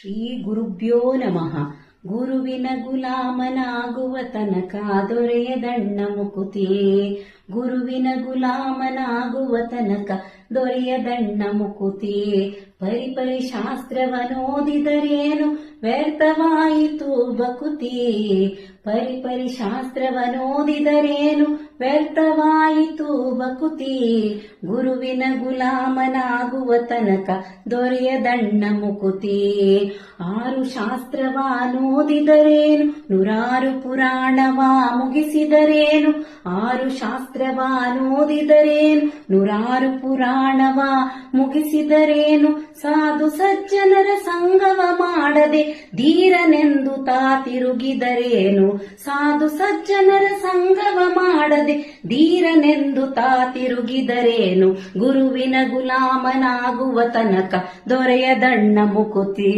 ಶ್ರೀ ಗುರುಭ್ಯೋ ನಮಃ. ಗುರುವಿನ ಗುಲಾಮನಾಗುವ ತನಕ ದೊರೆಯದಣ್ಣ ಮುಕುತಿ. ಗುರುವಿನ ಗುಲಾಮನಾಗುವ ತನಕ ದೊರೆಯದಣ್ಣ ಮುಕುತಿ. ಪರಿಪರಿ ಶಾಸ್ತ್ರವನೋದಿದರೇನು ವ್ಯರ್ಥವಾಯಿತು ಬಕುತಿ. ಪರಿಪರಿ ಶಾಸ್ತ್ರವನೋದಿದರೇನು ವ್ಯರ್ಥವಾಯಿತು ಬಕುತಿ. ಗುರುವಿನ ಗುಲಾಮನಾಗುವ ತನಕ ದೊರೆಯದಣ್ಣ ಮುಕುತಿ. 6 ಶಾಸ್ತ್ರವನೋದಿದರೇನು 100 ಪುರಾಣವ ಮುಗಿಸಿದರೇನು. 6 ಶಾಸ್ತ್ರವನೋದಿದರೇನು 100 ಪುರಾಣವ ಮುಗಿಸಿದರೇನು. ಸಾಧು ಸಜ್ಜನರ ಸಂಗವ ಮಾಡದೆ ಧೀರನೆಂದು ತಾ ತಿರುಗಿದರೇನು. ಸಾಧು ಸಜ್ಜನರ ಸಂಗವ ಮಾಡದೆ ಧೀರನೆಂದು ತಾ ತಿರುಗಿದರೇನು. ಗುರುವಿನ ಗುಲಾಮನಾಗುವ ತನಕ ದೊರೆಯದಣ್ಣ ಮುಕುತಿ.